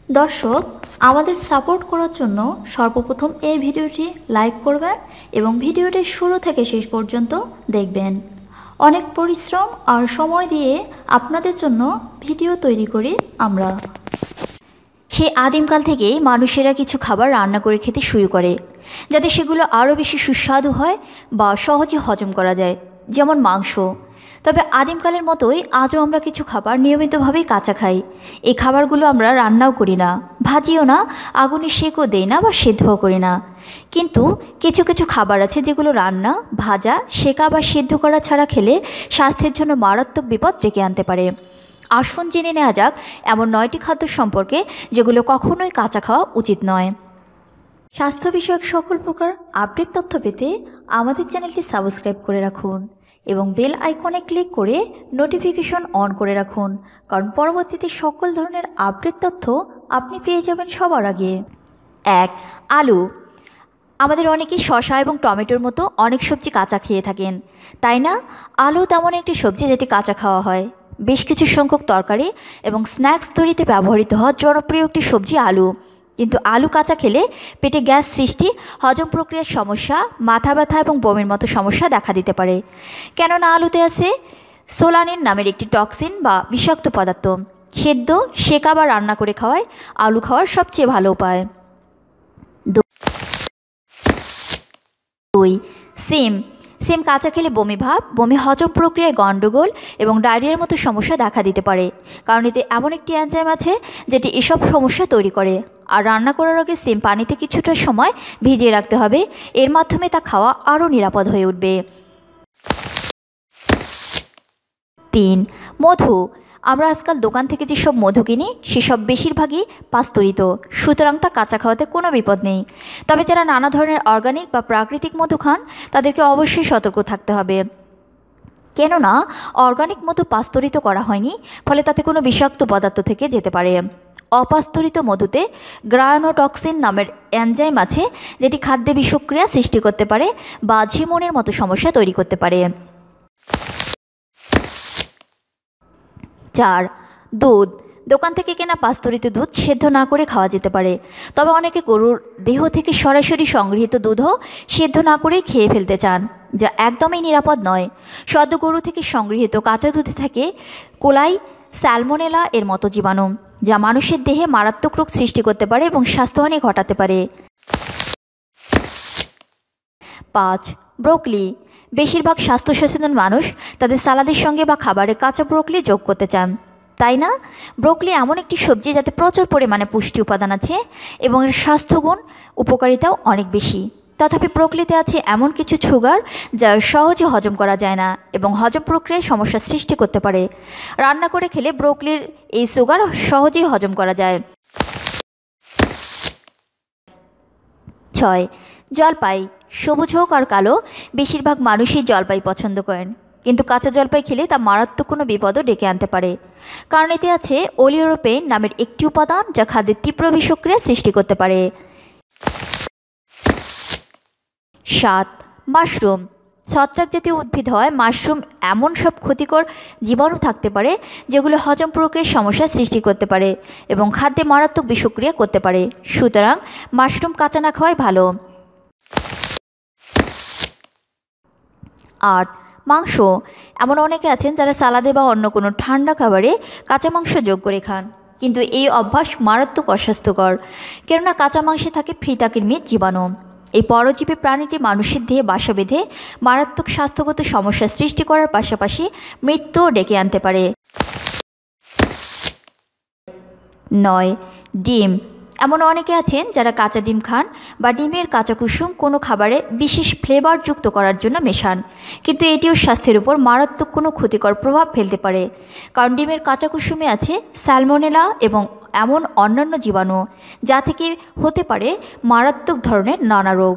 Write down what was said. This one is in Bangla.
দর্শক, আমাদের সাপোর্ট করার জন্য সর্বপ্রথম এই ভিডিওটি লাইক করবেন এবং ভিডিওটি শুরু থেকে শেষ পর্যন্ত দেখবেন। অনেক পরিশ্রম আর সময় দিয়ে আপনাদের জন্য ভিডিও তৈরি করি আমরা। সেই আদিমকাল থেকেই মানুষেরা কিছু খাবার রান্না করে খেতে শুরু করে, যাতে সেগুলো আরও বেশি সুস্বাদু হয় বা সহজে হজম করা যায়, যেমন মাংস। তবে আদিমকালের মতোই আজও আমরা কিছু খাবার নিয়মিতভাবেই কাঁচা খাই। এই খাবারগুলো আমরা রান্নাও করি না, ভাজিও না, আগুনে সেঁকও দেই না বা সেদ্ধও করি না। কিন্তু কিছু কিছু খাবার আছে যেগুলো রান্না, ভাজা, সেঁকা বা সেদ্ধ করা ছাড়া খেলে স্বাস্থ্যের জন্য মারাত্মক বিপদ ডেকে আনতে পারে। আসুন জেনে নেওয়া যাক এমন 9টি খাদ্য সম্পর্কে যেগুলো কখনোই কাঁচা খাওয়া উচিত নয়। স্বাস্থ্য বিষয়ক সকল প্রকার আপডেট তথ্য পেতে আমাদের চ্যানেলটি সাবস্ক্রাইব করে রাখুন এবং বেল আইকনে ক্লিক করে নোটিফিকেশন অন করে রাখুন, কারণ পরবর্তীতে সকল ধরনের আপডেট তথ্য আপনি পেয়ে যাবেন সবার আগে। 1. আলু। আমাদের অনেকেই শসা এবং টমেটোর মতো অনেক সবজি কাঁচা খেয়ে থাকেন, তাই না? আলু তেমন একটি সবজি যেটি কাঁচা খাওয়া হয়। বেশ কিছু সংখ্যক তরকারি এবং স্ন্যাক্স তৈরিতে ব্যবহৃত হওয়া জনপ্রিয় একটি সবজি আলু। কিন্তু আলু কাঁচা খেলে পেটে গ্যাস সৃষ্টি, হজম প্রক্রিয়ার সমস্যা, মাথা ব্যথা এবং বমির মতো সমস্যা দেখা দিতে পারে। কেননা আলুতে আছে সোলানিন নামের একটি টক্সিন বা বিষাক্ত পদার্থ। সেদ্ধ, সেঁকা বা রান্না করে খাওয়ায় আলু খাওয়ার সবচেয়ে ভালো উপায়। 2. সিম। সিম কাঁচা খেলে বমি ভাব, বমি, হজম প্রক্রিয়ায় গণ্ডগোল এবং ডায়রিয়ার মতো সমস্যা দেখা দিতে পারে, কারণ এতে এমন একটি এনজাইম আছে যেটি এসব সমস্যা তৈরি করে। আর রান্না করার আগে সিম পানিতে কিছুটা সময় ভিজিয়ে রাখতে হবে, এর মাধ্যমে তা খাওয়া আরও নিরাপদ হয়ে উঠবে। 3. মধু। আমরা আজকাল দোকান থেকে যেসব মধু কিনি সেসব বেশিরভাগই পাস্তুরিত, সুতরাং তা কাঁচা খাওয়াতে কোনো বিপদ নেই। তবে যারা নানা ধরনের অর্গানিক বা প্রাকৃতিক মধু খান তাদেরকে অবশ্যই সতর্ক থাকতে হবে, কেননা অর্গানিক মধু পাস্তুরিত করা হয়নি, ফলে তাতে কোনো বিষাক্ত পদার্থ থেকে যেতে পারে। অপাস্তুরিত মধুতে গ্রায়োনোটক্সিন নামের এনজাইম আছে, যেটি খাদ্যে বিষক্রিয়া সৃষ্টি করতে পারে বা ঝিমুনির মতো সমস্যা তৈরি করতে পারে। 4. দুধ। দোকান থেকে কেনা পাস্তুরিত দুধ সেদ্ধ না করে খাওয়া যেতে পারে, তবে অনেকে গরুর দেহ থেকে সরাসরি সংগৃহীত দুধও সেদ্ধ না করেই খেয়ে ফেলতে চান, যা একদমই নিরাপদ নয়। সদ্য গরু থেকে সংগৃহীত কাঁচা দুধে থাকে কোলাই, স্যালমোনেলা এর মতো জীবাণু, যা মানুষের দেহে মারাত্মক রোগ সৃষ্টি করতে পারে এবং স্বাস্থ্যহানি ঘটাতে পারে। 5. ব্রোকলি। বেশিরভাগ স্বাস্থ্য সচেতন মানুষ তাদের সালাদের সঙ্গে বা খাবারে কাঁচা ব্রোকলি যোগ করতে চান, তাই না? ব্রোকলি এমন একটি সবজি যাতে প্রচুর পরিমাণে পুষ্টি উপাদান আছে এবং এর স্বাস্থ্যগুণ উপকারিতাও অনেক বেশি। তথাপি ব্রোকলিতে আছে এমন কিছু সুগার যা সহজে হজম করা যায় না এবং হজম প্রক্রিয়ায় সমস্যার সৃষ্টি করতে পারে। রান্না করে খেলে ব্রোকলির এই সুগার সহজেই হজম করা যায়। 6. জলপাই। সবুজ হোক আর কালো, বেশিরভাগ মানুষই জলপাই পছন্দ করেন, কিন্তু কাঁচা জলপাই খেলে তা মারাত্মক কোনো বিপদও ডেকে আনতে পারে, কারণ এতে আছে ওলিওরোপেন নামের একটি উপাদান যা খাদ্যের তীব্র বিষক্রিয়া সৃষ্টি করতে পারে। 7. মাশরুম। ছত্রাক জাতীয় উদ্ভিদ হয় মাশরুম এমন সব ক্ষতিকর জীবাণু থাকতে পারে যেগুলো হজম প্রক্রিয়ার সমস্যা সৃষ্টি করতে পারে এবং খাদ্যে মারাত্মক বিষক্রিয়া করতে পারে, সুতরাং মাশরুম কাঁচা না খাওয়াই ভালো। 8. মাংস। এমন অনেকে আছেন যারা সালাদে বা অন্য কোনো ঠান্ডা খাবারে কাঁচা মাংস যোগ করে খান, কিন্তু এই অভ্যাস মারাত্মক অস্বাস্থ্যকর, কেননা কাঁচা মাংসে থাকে ফ্রিতাকৃমির জীবাণু। এই পরজীবী প্রাণীটি মানুষের দেহে বাসা বেঁধে মারাত্মক স্বাস্থ্যগত সমস্যা সৃষ্টি করার পাশাপাশি মৃত্যুও ডেকে আনতে পারে। 9. ডিম। এমন অনেকে আছেন যারা কাঁচা ডিম খান বা ডিমের কাঁচা কুসুম কোনো খাবারে বিশেষ ফ্লেভার যুক্ত করার জন্য মেশান, কিন্তু এটিও স্বাস্থ্যের উপর মারাত্মক কোনো ক্ষতিকর প্রভাব ফেলতে পারে, কারণ ডিমের কাঁচা কুসুমে আছে স্যালমোনেলা এবং এমন অন্যান্য জীবাণু যা থেকে হতে পারে মারাত্মক ধরনের নানা রোগ।